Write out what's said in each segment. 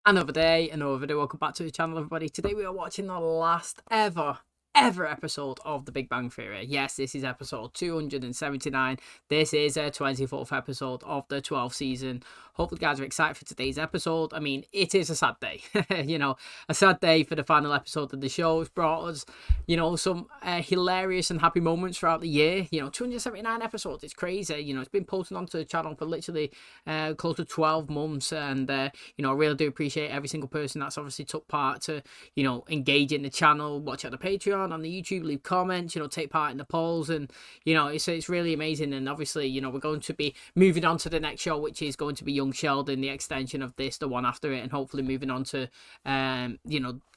Another day, another video. Welcome back to the channel, everybody. Today we are watching the last ever episode of The Big Bang Theory. Yes, this is episode 279. This is a 24th episode of the 12th season. Hopefully you guys are excited for today's episode. I mean, it is a sad day. A sad day for the final episode of the show. It's brought us, some hilarious and happy moments throughout the year. 279 episodes. It's crazy. It's been posted onto the channel for literally close to 12 months. And, I really do appreciate every single person that's obviously took part to, engage in the channel, watch out the Patreon, on the YouTube, leave comments, take part in the polls, and it's really amazing. And obviously, we're going to be moving on to the next show, which is going to be Young Sheldon, the extension of this, the one after it, and hopefully moving on to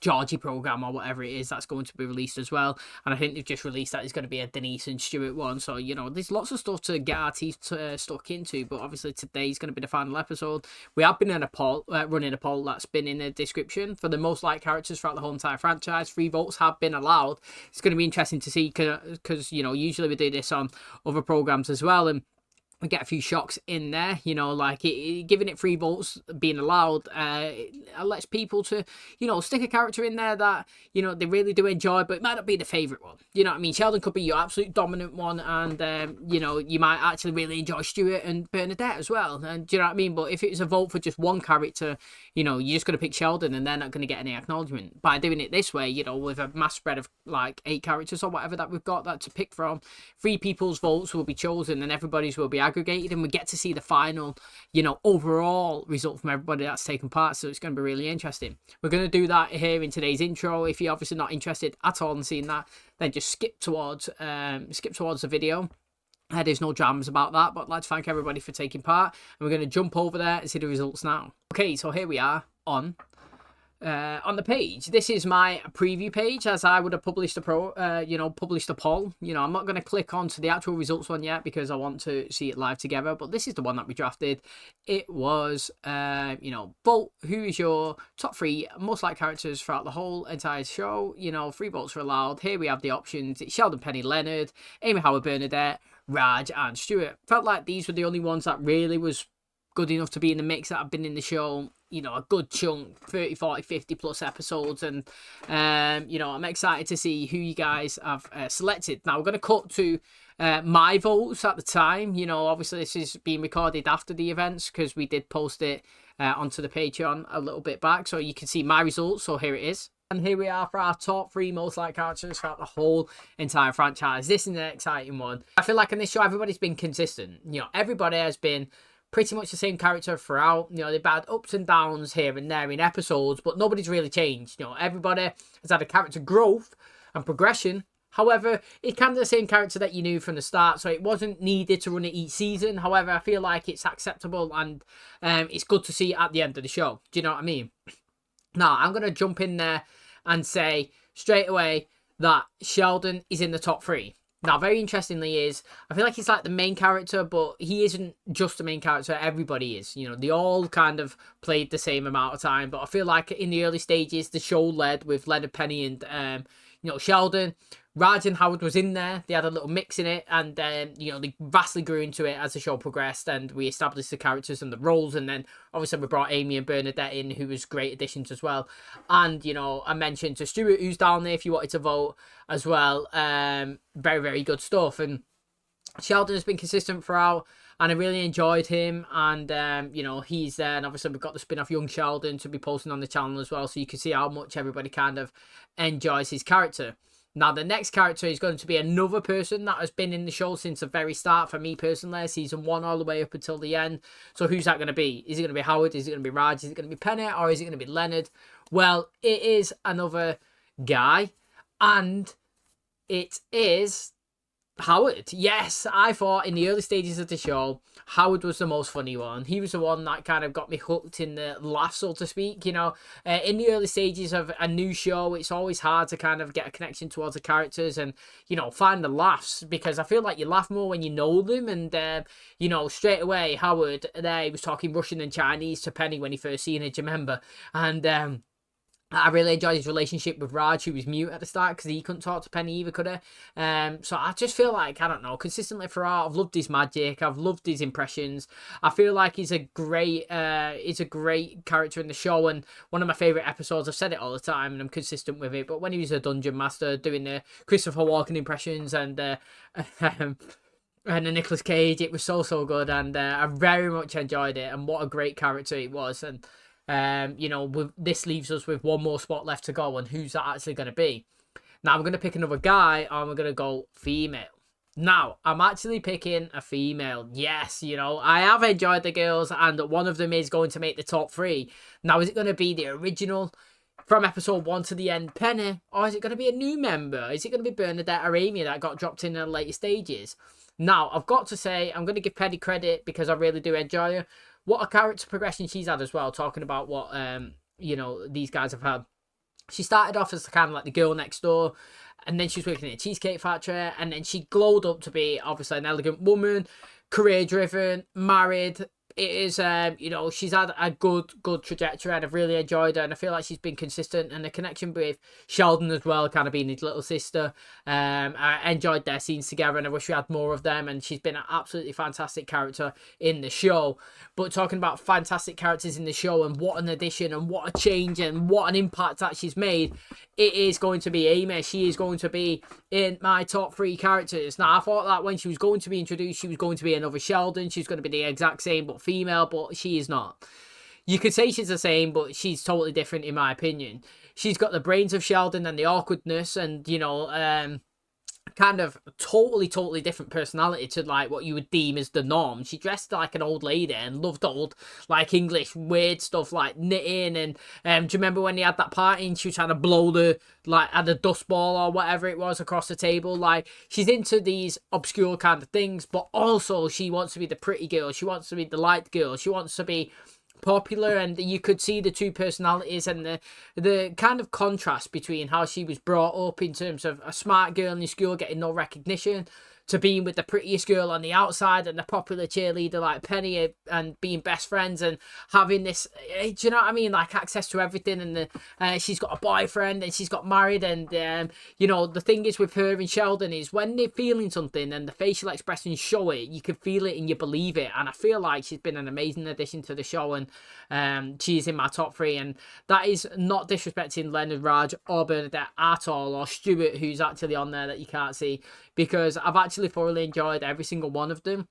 Georgie program or whatever it is that's going to be released as well. And I think they've just released that it's going to be a Denise and Stuart one, so there's lots of stuff to get our teeth stuck into. But obviously today's going to be the final episode. We have been in a poll, running a poll that's been in the description for the most liked characters throughout the whole entire franchise. 3 votes have been allowed. It's going to be interesting to see because usually we do this on other programs as well, and we get a few shocks in there, giving it 3 votes being allowed lets people to, stick a character in there that, they really do enjoy, but it might not be the favourite one. You know what I mean? Sheldon could be your absolute dominant one, and, you might actually really enjoy Stuart and Bernadette as well. And do you know what I mean? But if it was a vote for just one character, you're just going to pick Sheldon and they're not going to get any acknowledgement. By doing it this way, with a mass spread of like 8 characters or whatever that we've got that to pick from, 3 people's votes will be chosen and everybody's will be aggregated, and we get to see the final, overall result from everybody that's taken part. So it's going to be really interesting. We're going to do that here in today's intro. If you're obviously not interested at all in seeing that, then just skip towards the video. There's no dramas about that, but I'd like to thank everybody for taking part, and we're going to jump over there and see the results now. Okay, so here we are on the page. This is my preview page, as I would have published a poll. I'm not going to click onto the actual results one yet because I want to see it live together, but this is the one that we drafted. It was vote who is your top 3 most liked characters throughout the whole entire show. 3 votes are allowed. Here we have the options. It's Sheldon, Penny, Leonard, Amy, Howard, Bernadette, Raj and Stuart. Felt like these were the only ones that really was good enough to be in the mix that have been in the show, a good chunk, 30, 40, 50 plus episodes. And, I'm excited to see who you guys have selected. Now, we're going to cut to my votes at the time. Obviously this is being recorded after the events because we did post it onto the Patreon a little bit back. So you can see my results. So here it is. And here we are for our top 3 most liked characters throughout the whole entire franchise. This is an exciting one. I feel like in this show, everybody's been consistent. Everybody has been pretty much the same character throughout. They've had ups and downs here and there in episodes, but nobody's really changed. Everybody has had a character growth and progression. However, it's kind of the same character that you knew from the start, so it wasn't needed to run it each season. However, I feel like it's acceptable, and it's good to see at the end of the show. Do you know what I mean? Now, I'm going to jump in there and say straight away that Sheldon is in the top 3. Now, very interestingly is, I feel like he's like the main character, but he isn't just the main character. Everybody is. They all kind of played the same amount of time. But I feel like in the early stages, the show led with Leonard, Penny, and Sheldon. Raj and Howard was in there. They had a little mix in it, and they vastly grew into it as the show progressed, and we established the characters and the roles. And then obviously we brought Amy and Bernadette in, who was great additions as well. And I mentioned to Stuart, who's down there, if you wanted to vote as well. Very, very good stuff. And Sheldon has been consistent throughout, and I really enjoyed him. And he's there, and obviously we've got the spin-off Young Sheldon to be posting on the channel as well, so you can see how much everybody kind of enjoys his character. Now, the next character is going to be another person that has been in the show since the very start for me personally, season 1 all the way up until the end. So who's that going to be? Is it going to be Howard? Is it going to be Raj? Is it going to be Penny? Or is it going to be Leonard? Well, it is another guy, and it is Howard. Yes, I thought in the early stages of the show, Howard was the most funny one. He was the one that kind of got me hooked in the laugh, so to speak. In the early stages of a new show, it's always hard to kind of get a connection towards the characters and, find the laughs, because I feel like you laugh more when you know them. And, straight away, Howard there, he was talking Russian and Chinese to Penny when he first seen her, do you remember? And, I really enjoyed his relationship with Raj, who was mute at the start because he couldn't talk to Penny either, could he? So I just feel like, I don't know, consistently throughout, I've loved his magic, I've loved his impressions. I feel like he's a great character in the show, and one of my favourite episodes. I've said it all the time, and I'm consistent with it. But when he was a dungeon master doing the Christopher Walken impressions and and the Nicolas Cage, it was so good, and I very much enjoyed it. And what a great character it was, and. This leaves us with one more spot left to go, and who's that actually going to be? Now, I'm going to pick another guy, or I'm going to go female. Now, I'm actually picking a female. Yes, I have enjoyed the girls, and one of them is going to make the top 3. Now, is it going to be the original from episode 1 to the end, Penny, or is it going to be a new member? Is it going to be Bernadette or Amy that got dropped in the later stages? Now, I've got to say, I'm going to give Penny credit because I really do enjoy her. What a character progression she's had as well, talking about what, these guys have had. She started off as kind of like the girl next door, and then she was working in a cheesecake factory, and then she glowed up to be, obviously, an elegant woman, career-driven, married. It is, she's had a good trajectory, and I've really enjoyed her, and I feel like she's been consistent, and the connection with Sheldon as well, kind of being his little sister. I enjoyed their scenes together, and I wish we had more of them, and she's been an absolutely fantastic character in the show. But talking about fantastic characters in the show, and what an addition, and what a change, and what an impact that she's made, it is going to be Amy. She is going to be in my top 3 characters. Now, I thought that when she was going to be introduced, she was going to be another Sheldon. She's going to be the exact same, but female, but she is not. You could say she's the same, but she's totally different in my opinion. She's got the brains of Sheldon and the awkwardness, and kind of totally different personality to like what you would deem as the norm. She dressed like an old lady and loved old like English weird stuff like knitting, and do you remember when they had that party and she was trying to blow the like at the dust ball or whatever it was across the table? Like, she's into these obscure kind of things, but also she wants to be the pretty girl, she wants to be the light girl, she wants to be popular, and you could see the two personalities and the kind of contrast between how she was brought up in terms of a smart girl in the school getting no recognition to being with the prettiest girl on the outside and the popular cheerleader like Penny, and being best friends and having this, do you know what I mean, like access to everything. And she's got a boyfriend and she's got married, and the thing is with her and Sheldon is when they're feeling something and the facial expressions show it, you can feel it and you believe it. And I feel like she's been an amazing addition to the show, and she's in my top 3, and that is not disrespecting Leonard, Raj or Bernadette at all, or Stuart, who's actually on there that you can't see, because I've actually thoroughly enjoyed every single one of them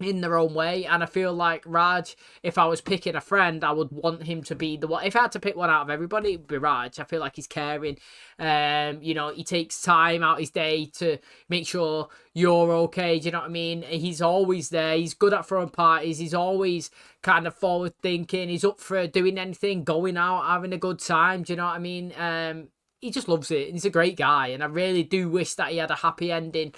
in their own way. And I feel like Raj, if I was picking a friend, I would want him to be the one. If I had to pick one out of everybody, it would be Raj. I feel like he's caring. He takes time out his day to make sure you're okay. Do you know what I mean? He's always there. He's good at throwing parties. He's always kind of forward thinking. He's up for doing anything, going out, having a good time. Do you know what I mean? He just loves it. He's a great guy, and I really do wish that he had a happy ending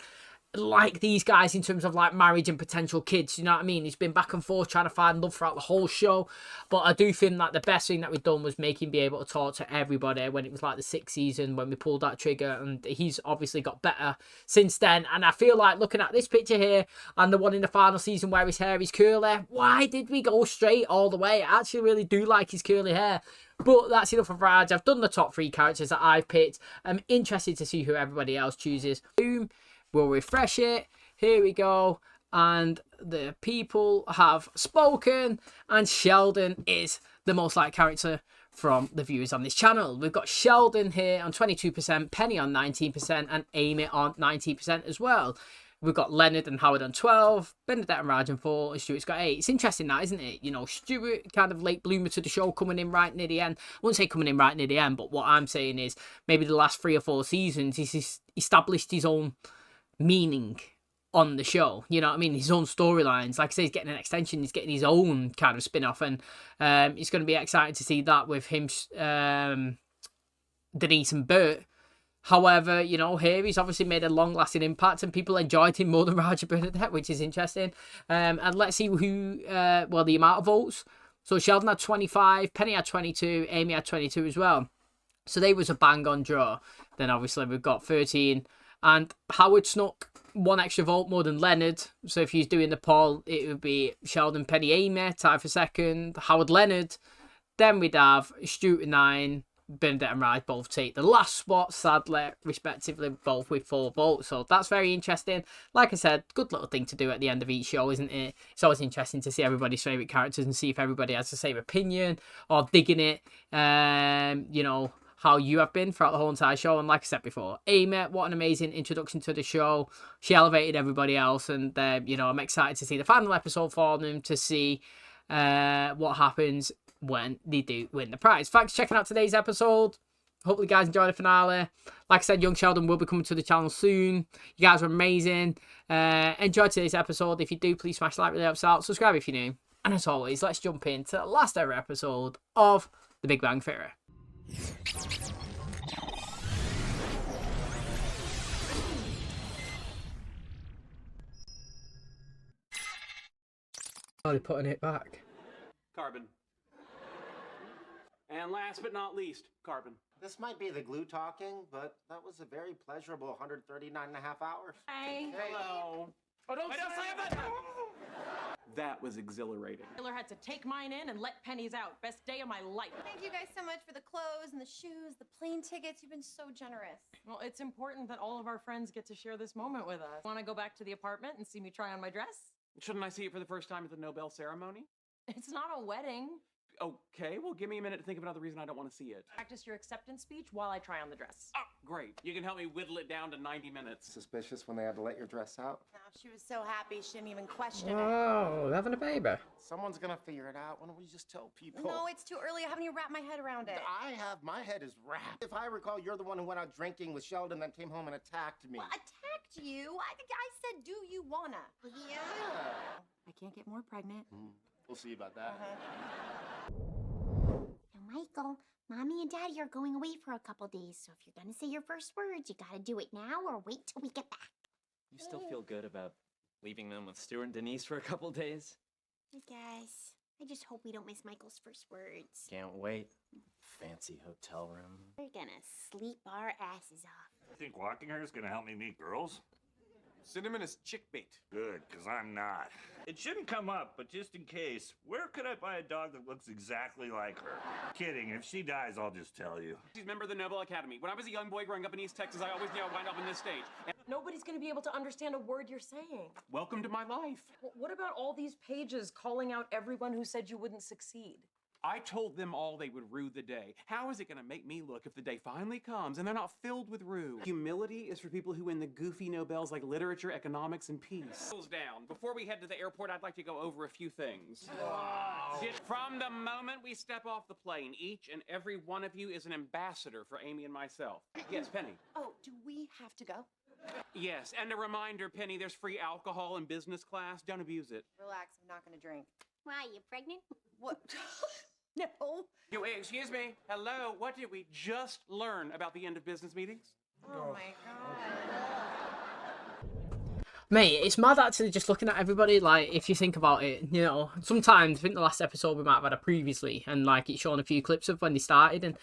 like these guys in terms of like marriage and potential kids. You know what I mean? He's been back and forth trying to find love throughout the whole show, but I do think that the best thing that we've done was make him be able to talk to everybody when it was like the 6th season when we pulled that trigger, and he's obviously got better since then. And I feel like looking at this picture here and the one in the final season where his hair is curly, why did we go straight all the way? I actually really do like his curly hair. But that's enough of Raj. I've done the top 3 characters that I've picked. I'm interested to see who everybody else chooses. Boom. We'll refresh it. Here we go. And the people have spoken. And Sheldon is the most liked character from the viewers on this channel. We've got Sheldon here on 22%, Penny on 19%, and Amy on 19% as well. We've got Leonard and Howard on 12, Bernadette and Raj on 4, and Stuart's got 8. It's interesting that, isn't it? Stuart, kind of late bloomer to the show, coming in right near the end. I wouldn't say coming in right near the end, but what I'm saying is maybe the last 3 or 4 seasons, he's established his own meaning on the show. You know what I mean? His own storylines. Like I say, he's getting an extension. He's getting his own kind of spin-off, and it's going to be exciting to see that with him, Denise and Bert. However, here he's obviously made a long-lasting impact, and people enjoyed him more than Roger Bernadette, which is interesting. And let's see who, the amount of votes. So Sheldon had 25, Penny had 22, Amy had 22 as well. So they was a bang-on draw. Then obviously we've got 13, and Howard snuck 1 extra vote more than Leonard. So if he's doing the poll, it would be Sheldon, Penny, Amy, tied for second. Howard, Leonard. Then we'd have Stuart 9, Bernadette and Raj both take the last spot, sadly, respectively, both with 4 votes. So that's very interesting. Like I said, good little thing to do at the end of each show, isn't it? It's always interesting to see everybody's favourite characters and see if everybody has the same opinion or digging it, you know, how you have been throughout the whole entire show. And like I said before, Amy, what an amazing introduction to the show. She elevated everybody else, and you know, I'm excited to see the final episode for them, to see what happens when they do win the prize. Thanks for checking out today's episode. Hopefully you guys enjoyed the finale. Like I said, Young Sheldon will be coming to the channel soon. You guys are amazing. Enjoy today's episode. If you do, please smash the like, really helps out. Subscribe if you're new. And as always, let's jump into the last ever episode of The Big Bang Theory. Oh, they're putting it back. Carbon. And last but not least, carbon. This might be the glue talking, but that was a very pleasurable 139 and a half hours. Hi. Hello. Oh, don't slam that! That was exhilarating. Taylor had to take mine in and let pennies out. Best day of my life. Thank you guys so much for the clothes and the shoes, the plane tickets. You've been so generous. Well, it's important that all of our friends get to share this moment with us. Want to go back to the apartment and see me try on my dress? Shouldn't I see it for the first time at the Nobel ceremony? It's not a wedding. Okay, well, give me a minute to think of another reason I don't want to see it. Practice your acceptance speech while I try on the dress. Oh, great. You can help me whittle it down to 90 minutes. Suspicious when they had to let your dress out? No, she was so happy she didn't even question it. Oh, they're having a baby. Someone's gonna figure it out. Why don't we just tell people? No, it's too early. I haven't even wrapped my head around it. My head is wrapped. If I recall, you're the one who went out drinking with Sheldon, then came home and attacked me. Well, attacked you? I said, do you wanna? Yeah. I can't get more pregnant. We'll see about that. Now, Michael, Mommy and Daddy are going away for a couple days, so if you're gonna say your first words, you gotta do it now or wait till we get back. You still feel good about leaving them with Stuart and Denise for a couple days? I guess. I just hope we don't miss Michael's first words. Can't wait. Fancy hotel room. We're gonna sleep our asses off. I think walking her is gonna help me meet girls. Cinnamon is chick bait. Good, because I'm not. It shouldn't come up, but just in case, where could I buy a dog that looks exactly like her? Kidding, if she dies, I'll just tell you. She's a member of the Nobel Academy. When I was a young boy growing up in East Texas, I always knew I'd wind up on this stage. And Nobody's going to be able to understand a word you're saying. welcome to my life. What about all these pages calling out everyone who said you wouldn't succeed? I told them all they would rue the day. How is it going to make me look if the day finally comes and they're not filled with rue? Humility is for people who win the goofy Nobels like literature, economics, and peace. Down. Before we head to the airport, I'd like to go over a few things. Wow. From the moment we step off the plane, each and every one of you is an ambassador for Amy and myself. Yes, Penny. Oh, do we have to go? Yes, and a reminder, Penny, there's free alcohol in business class. Don't abuse it. Relax, I'm not gonna drink. Why, you pregnant? What? No. You, excuse me. Hello, what did we just learn about the end of business meetings? Oh my god. Mate, it's mad actually just looking at everybody. Like, if you think about it, you know, sometimes I think the last episode we might have had a previously, and like it's shown a few clips of when they started, and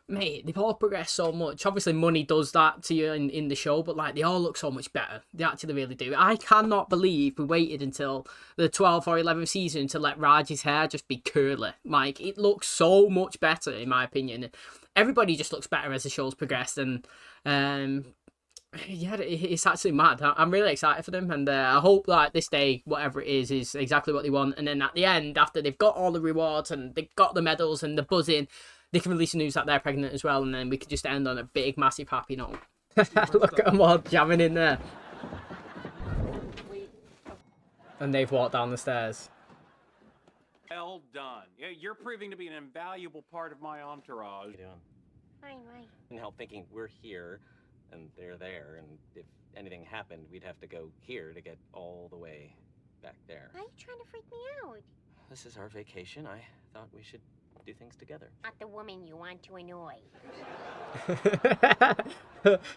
mate, they've all progressed so much. Obviously, money does that to you in the show, but like they all look so much better. They actually really do. I cannot believe we waited until the 12th or 11th season to let Raj's hair just be curly. Like, it looks so much better in my opinion. Everybody just looks better as the show's progressed, and yeah, it's actually mad. I'm really excited for them, and I hope like this day, whatever it is exactly what they want. And then at the end, after they've got all the rewards and they've got the medals and the buzzing, they can release the news that they're pregnant as well, and then we could just end on a big, massive happy note. Look at them all jamming in there. And they've walked down the stairs. Well done. Yeah, you're proving to be an invaluable part of my entourage. How you doing? Fine. Couldn't help thinking we're here and they're there, and if anything happened, we'd have to go here to get all the way back there. Why are you trying to freak me out? This is our vacation. I thought we should do things together. Not the woman you want to annoy.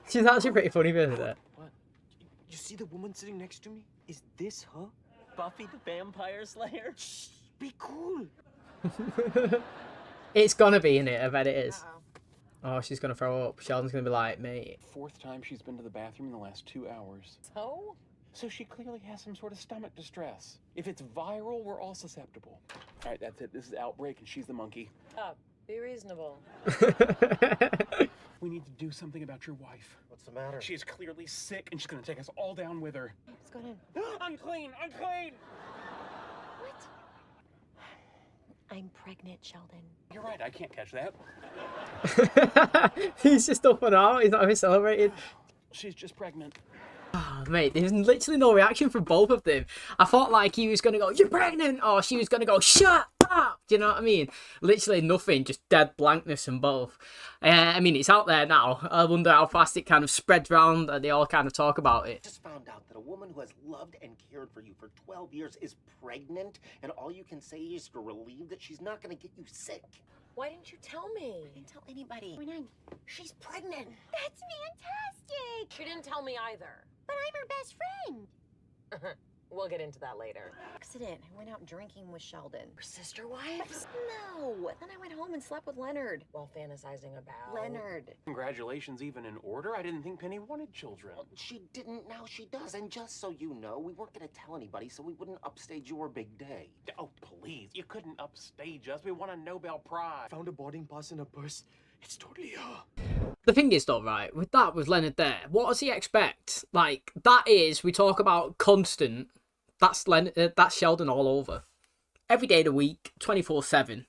She's actually pretty funny, isn't it? What? You see the woman sitting next to me? Is this her? Buffy the Vampire Slayer? Shh, be cool. It's gonna be in it. I bet it is. Uh-oh. Oh, she's gonna throw up. Sheldon's gonna be like, mate. Fourth time she's been to the bathroom in the last 2 hours. So she clearly has some sort of stomach distress. If it's viral, we're all susceptible. All right, that's it. This is Outbreak, and she's the monkey. Be reasonable. We need to do something about your wife. What's the matter? She is clearly sick, and she's gonna take us all down with her. What's going on? Unclean! Unclean! What? I'm pregnant, Sheldon. You're right, I can't catch that. He's just up and out. He's not even celebrating. She's just pregnant. Oh, mate, there's literally no reaction from both of them. I thought like he was gonna go, "You're pregnant," or she was gonna go, "Shut up." Do you know what I mean? Literally nothing, just dead blankness from both. I mean, it's out there now. I wonder how fast it kind of spreads around and they all kind of talk about it. Just found out that a woman who has loved and cared for you for 12 years is pregnant, and all you can say is you're relieved that she's not going to get you sick. Why didn't you tell me? I didn't tell anybody. What's going on? She's pregnant. That's fantastic! She didn't tell me either. But I'm her best friend. We'll get into that later. Accident. I went out drinking with Sheldon. We're sister wives? No. Then I went home and slept with Leonard. While fantasizing about... Leonard. Congratulations even in order? I didn't think Penny wanted children. She didn't, now she does. And just so you know, we weren't going to tell anybody so we wouldn't upstage your big day. Oh, please. You couldn't upstage us. We won a Nobel Prize. Found a boarding pass in a purse. It's totally her. The thing is though, right, with that, with Leonard there, what does he expect? Like, that is, we talk about constant, that's that's Sheldon all over. Every day of the week, 24/7.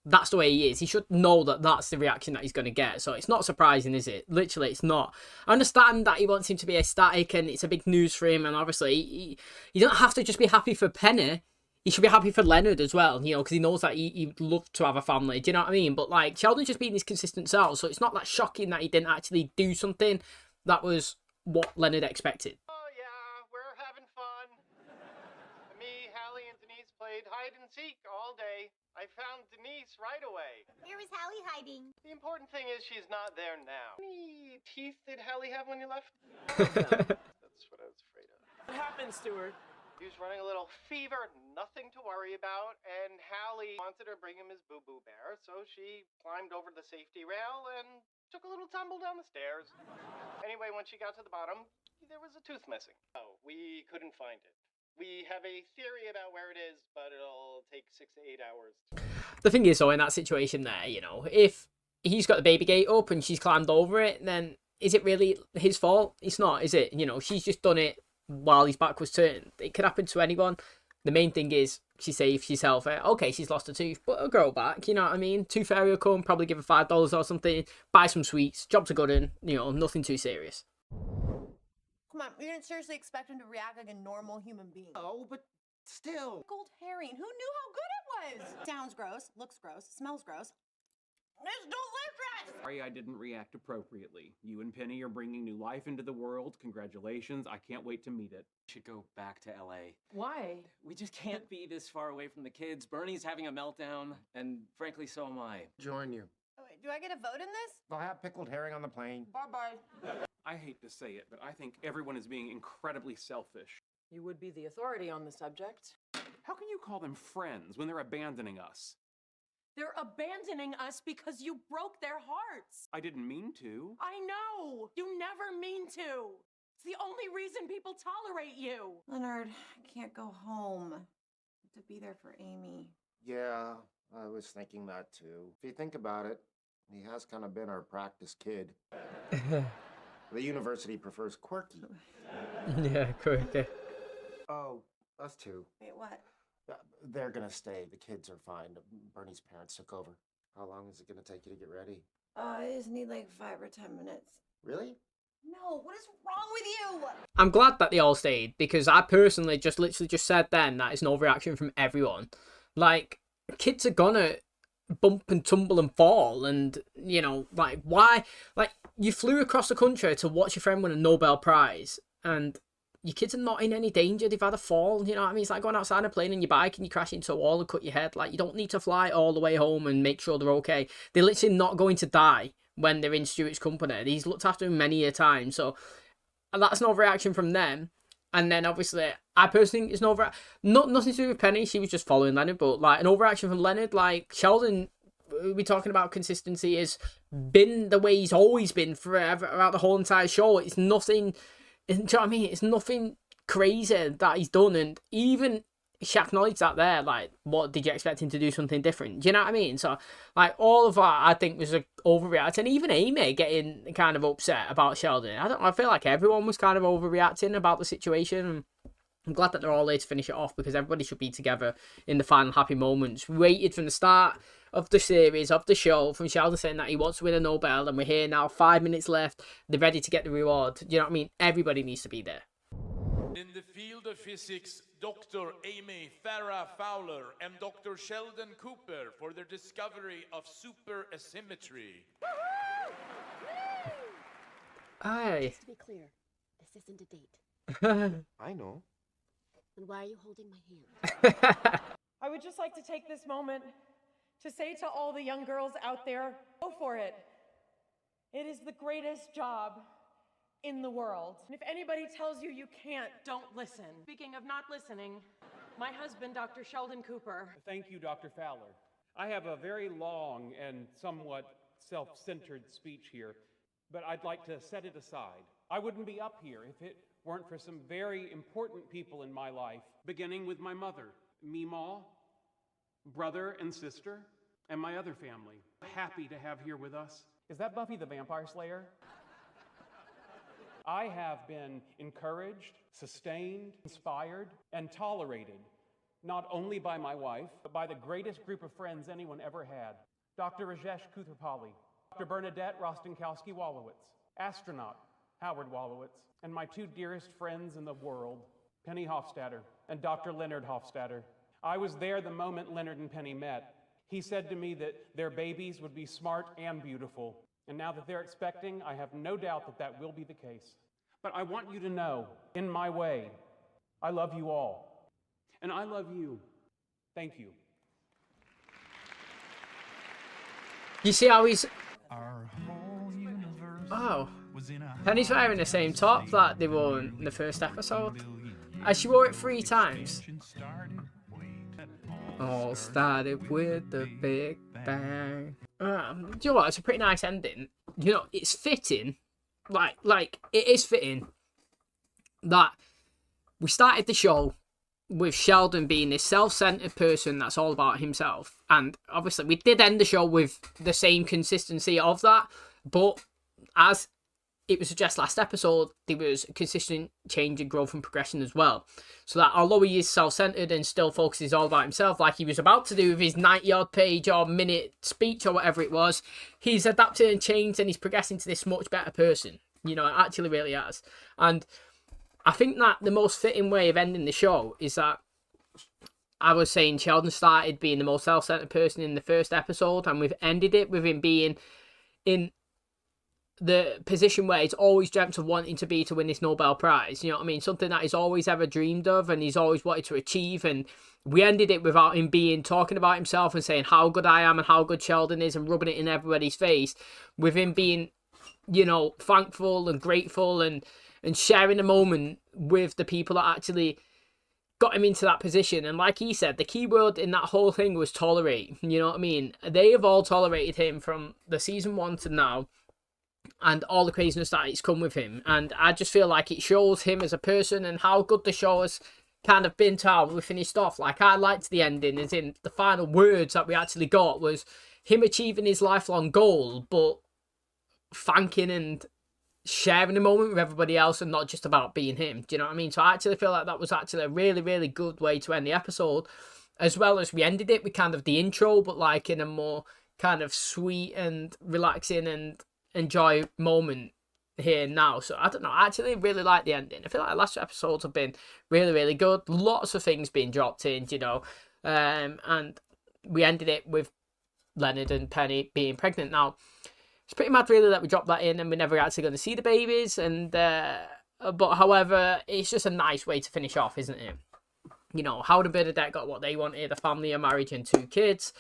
That's the way he is. He should know that that's the reaction that he's going to get. So it's not surprising, is it? Literally, it's not. I understand that he wants him to be ecstatic and it's a big news for him. And obviously, you don't have to just be happy for Penny. He should be happy for Leonard as well, you know, because he knows that he'd love to have a family. Do you know what I mean? But, like, Sheldon's just being his consistent self, so it's not that shocking that he didn't actually do something that was what Leonard expected. Oh, yeah, we're having fun. Me, Halley, and Denise played hide and seek all day. I found Denise right away. Where was Halley hiding? The important thing is she's not there now. Any teeth did Halley have when you left? That's what I was afraid of. What happened, Stuart? He was running a little fever, nothing to worry about, and Halley wanted to bring him his boo-boo bear, so she climbed over the safety rail and took a little tumble down the stairs. Anyway, when she got to the bottom, there was a tooth missing. Oh, we couldn't find it. We have a theory about where it is, but it'll take 6 to 8 hours. The thing is, though, in that situation there, you know, if he's got the baby gate up and she's climbed over it, then is it really his fault? It's not, is it? You know, she's just done it while his back was turned. It could happen to anyone. The main thing is she's safe, she's healthy. Okay, she's lost a tooth, but it'll grow back, you know what I mean? Tooth fairy will come, probably give her $5 or something, buy some sweets, job's a good one, you know, nothing too serious. Come on, you didn't seriously expect him to react like a normal human being. Oh, but still. Gold herring. Who knew how good it was? Sounds gross, looks gross, smells gross. It's delicious! Sorry I didn't react appropriately. You and Penny are bringing new life into the world. Congratulations. I can't wait to meet it. Should go back to LA. Why? We just can't be this far away from the kids. Bernie's having a meltdown, and frankly, so am I. Join you. Oh, wait, do I get a vote in this? They'll have pickled herring on the plane. Bye-bye. I hate to say it, but I think everyone is being incredibly selfish. You would be the authority on the subject. How can you call them friends when they're abandoning us? They're abandoning us because you broke their hearts. I didn't mean to. I know. You never mean to. It's the only reason people tolerate you. Leonard, I can't go home. I have to be there for Amy. Yeah, I was thinking that too. If you think about it, he has kind of been our practice kid. The university prefers quirky. Yeah, correct. Oh, us too. Wait, what? They're gonna stay. The kids are fine. Bernie's parents took over. How long is it gonna take you to get ready? I just need like 5 or 10 minutes. Really? No, what is wrong with you? I'm glad that they all stayed, because I personally literally just said then that it's an overreaction from everyone. Like, kids are gonna bump and tumble and fall, and, you know, like, why? Like, you flew across the country to watch your friend win a Nobel Prize, and your kids are not in any danger. They've had a fall, you know what I mean? It's like going outside a plane on your bike and you crash into a wall and cut your head. Like, you don't need to fly all the way home and make sure they're okay. They're literally not going to die when they're in Stuart's company. He's looked after him many a time, so that's an overreaction from them. And then, obviously, I personally think it's an nothing to do with Penny. She was just following Leonard, but, like, an overreaction from Leonard. Like, Sheldon, we're talking about consistency, has been the way he's always been forever, throughout the whole entire show. It's nothing... Do you know what I mean? It's nothing crazy that he's done, and even she acknowledged that there. Like, what did you expect him to do something different? Do you know what I mean? So, like, all of that I think was a overreact, and even Amy getting kind of upset about Sheldon. I don't know. I feel like everyone was kind of overreacting about the situation. I'm glad that they're all there to finish it off, because everybody should be together in the final happy moments. We waited from the start of the series, of the show, from Sheldon saying that he wants to win a Nobel, and we're here now, 5 minutes left. They're ready to get the reward. Do you know what I mean? Everybody needs to be there. In the field of physics, Dr. Amy Farrah Fowler and Dr. Sheldon Cooper for their discovery of super asymmetry. Aye. Just to be clear, this isn't a date. I know. Then why are you holding my hand? I would just like to take this moment to say to all the young girls out there, go for it. It is the greatest job in the world. And if anybody tells you you can't, don't listen. Speaking of not listening, my husband, Dr. Sheldon Cooper. Thank you, Dr. Fowler. I have a very long and somewhat self-centered speech here, but I'd like to set it aside. I wouldn't be up here if it weren't for some very important people in my life, beginning with my mother, Meemaw, brother and sister, and my other family. Happy to have here with us. Is that Buffy the Vampire Slayer? I have been encouraged, sustained, inspired, and tolerated, not only by my wife, but by the greatest group of friends anyone ever had. Dr. Rajesh Kutherpally, Dr. Bernadette Rostenkowski-Wallowitz, astronaut Howard Wallowitz, and my two dearest friends in the world, Penny Hofstadter and Dr. Leonard Hofstadter. I was there the moment Leonard and Penny met. He said to me that their babies would be smart and beautiful. And now that they're expecting, I have no doubt that that will be the case. But I want you to know, in my way, I love you all. And I love you. Thank you. You see how he's... Oh. Penny's wearing the same top that they wore in the first episode. And she wore it 3 times. All started with the Big Bang. Do you know what? It's a pretty nice ending. You know, it's fitting. Like it is fitting that we started the show with Sheldon being this self-centered person that's all about himself. And obviously we did end the show with the same consistency of that. But as it was just last episode, there was consistent change and growth and progression as well. So that although he is self-centered and still focuses all about himself, like he was about to do with his 90-odd page or minute speech or whatever it was, he's adapted and changed and he's progressing to this much better person. You know, it actually really has. And I think that the most fitting way of ending the show is that I was saying Sheldon started being the most self-centered person in the first episode, and we've ended it with him being in the position where he's always dreamt of wanting to be to win this Nobel Prize. You know what I mean? Something that he's always ever dreamed of and he's always wanted to achieve. And we ended it without him talking about himself and saying how good I am and how good Sheldon is and rubbing it in everybody's face, with him being, you know, thankful and grateful and sharing the moment with the people that actually got him into that position. And like he said, the key word in that whole thing was tolerate. You know what I mean? They have all tolerated him from the season 1 to now, and all the craziness that it's come with him. And I just feel like it shows him as a person and how good the show has kind of been to how we finished off. Like, I liked the ending, as in the final words that we actually got was him achieving his lifelong goal, but thanking and sharing the moment with everybody else and not just about being him. Do you know what I mean? So I actually feel like that was actually a really, really good way to end the episode, as well as we ended it with kind of the intro, but like in a more kind of sweet and relaxing and enjoy moment here and now. So I don't know, I actually really like the ending. I feel like the last episodes have been really, really good. Lots of things being dropped in, you know, and we ended it with Leonard and Penny being pregnant. Now it's pretty mad really that we dropped that in and we're never actually going to see the babies, and but however, it's just a nice way to finish off, isn't it? You know, Howard and Bernadette got what they wanted, a family, a marriage and 2 kids.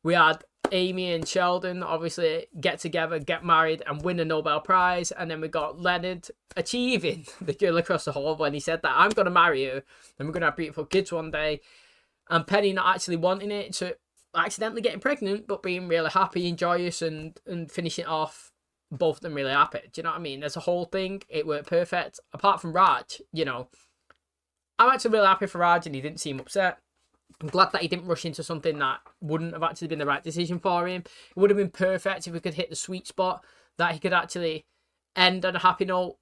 We had Amy and Sheldon obviously get together, get married and win a Nobel Prize. And then we got Leonard achieving the girl across the hall when he said that I'm going to marry you and we're going to have beautiful kids one day. And Penny not actually wanting it, so accidentally getting pregnant, but being really happy and joyous and finishing it off, both of them really happy. Do you know what I mean? There's a whole thing. It worked perfect. Apart from Raj, you know, I'm actually really happy for Raj, and he didn't seem upset. I'm glad that he didn't rush into something that wouldn't have actually been the right decision for him. It would have been perfect if we could hit the sweet spot that he could actually end on a happy note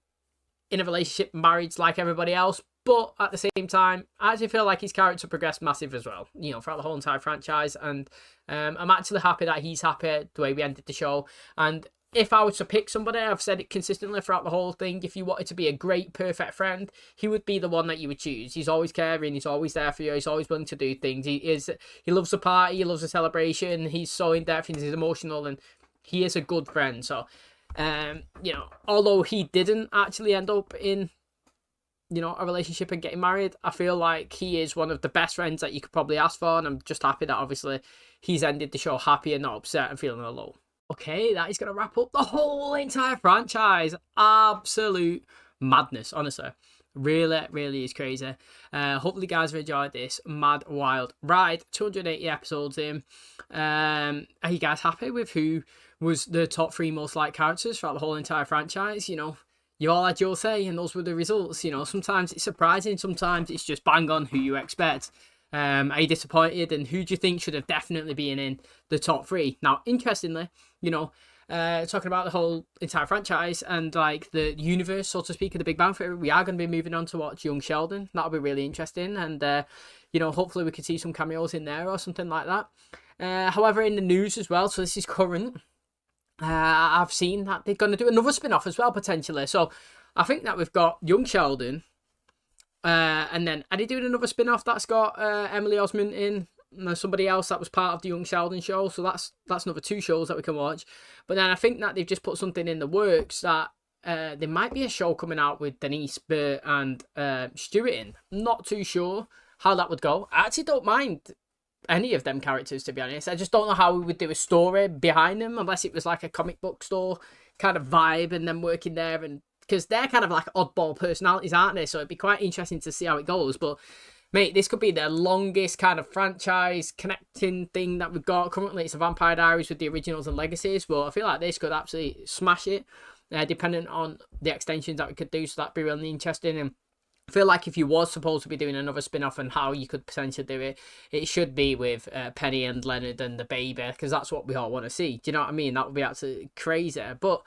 in a relationship, marriage like everybody else. But at the same time, I actually feel like his character progressed massive as well, you know, throughout the whole entire franchise. And I'm actually happy that he's happy the way we ended the show. And if I was to pick somebody, I've said it consistently throughout the whole thing, if you wanted to be a great, perfect friend, he would be the one that you would choose. He's always caring, he's always there for you, he's always willing to do things. He loves a party, he loves a celebration, he's so in-depth, he's emotional, and he is a good friend. So, you know, although he didn't actually end up in, you know, a relationship and getting married, I feel like he is one of the best friends that you could probably ask for, and I'm just happy that obviously he's ended the show happy and not upset and feeling alone. Okay, that is going to wrap up the whole entire franchise. Absolute madness, honestly. Really, really is crazy. Hopefully you guys have enjoyed this mad, wild ride. 280 episodes in. Are you guys happy with who was the top 3 most liked characters throughout the whole entire franchise? You know, you all had your say, and those were the results. You know, sometimes it's surprising, sometimes it's just bang on who you expect. Are you disappointed, and who do you think should have definitely been in the top 3? Now, interestingly, you know, talking about the whole entire franchise and like the universe, so to speak, of the Big Bang Theory, we are going to be moving on to watch Young Sheldon. That'll be really interesting, and you know, hopefully we could see some cameos in there or something like that. However, in the news as well, so this is current, I've seen that they're going to do another spin-off as well, potentially. So I think that we've got Young Sheldon, and then are they doing another spin-off that's got Emily Osment in, and somebody else that was part of the Young Sheldon show? So that's another 2 shows that we can watch. But then I think that they've just put something in the works that there might be a show coming out with Denise, Bert, and Stuart in. Not too sure how that would go. I actually don't mind any of them characters, to be honest. I just don't know how we would do a story behind them, unless it was like a comic book store kind of vibe and them working there, and because they're kind of like oddball personalities, aren't they? So it'd be quite interesting to see how it goes. But mate, this could be the longest kind of franchise connecting thing that we've got. Currently, it's a Vampire Diaries with the originals and legacies, but I feel like this could absolutely smash it, depending on the extensions that we could do. So that'd be really interesting. And I feel like if you was supposed to be doing another spin-off and how you could potentially do it, it should be with Penny and Leonard and the baby, because that's what we all want to see. Do you know what I mean? That would be absolutely crazy. But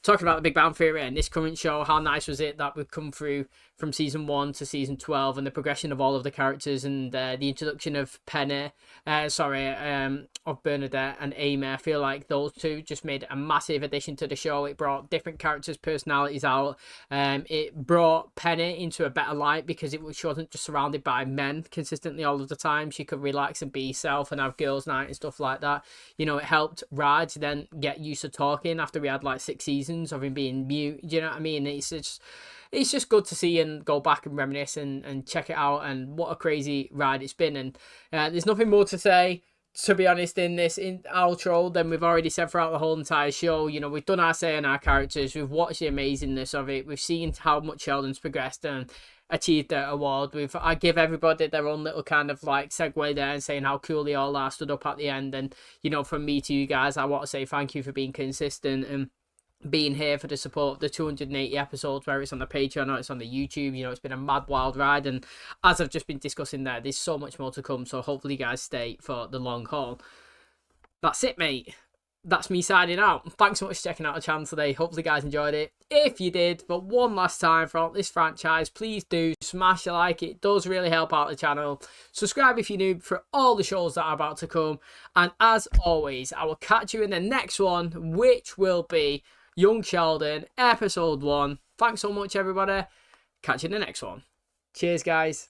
talking about the Big Bang Theory and this current show, how nice was it that we've come through from season 1 to season 12, and the progression of all of the characters, and the introduction of Penny, of Bernadette and Amy. I feel like those 2 just made a massive addition to the show. It brought different characters' personalities out. It brought Penny into a better light, because she wasn't just surrounded by men consistently all of the time. She could relax and be herself and have girls' night and stuff like that. You know, it helped Raj then get used to talking after we had like 6 seasons of him being mute. Do you know what I mean? It's just good to see and go back and reminisce and check it out, and what a crazy ride it's been. And there's nothing more to say, to be honest, in this outro than we've already said throughout the whole entire show. You know, we've done our say on our characters, we've watched the amazingness of it, we've seen how much Sheldon's progressed and achieved their award. I give everybody their own little kind of like segue there, and saying how cool they all are, stood up at the end. And you know, from me to you guys, I want to say thank you for being consistent and being here for the support, the 280 episodes, where it's on the Patreon or it's on the YouTube. You know, it's been a mad, wild ride, and as I've just been discussing there, there's so much more to come, so hopefully you guys stay for the long haul. That's it, mate. That's me signing out. Thanks so much for checking out the channel today. Hopefully you guys enjoyed it. If you did, but one last time for this franchise, please do smash a like. It does really help out the channel. Subscribe if you're new for all the shows that are about to come, and as always, I will catch you in the next one, which will be Young Sheldon, episode 1. Thanks so much, everybody. Catch you in the next one. Cheers, guys.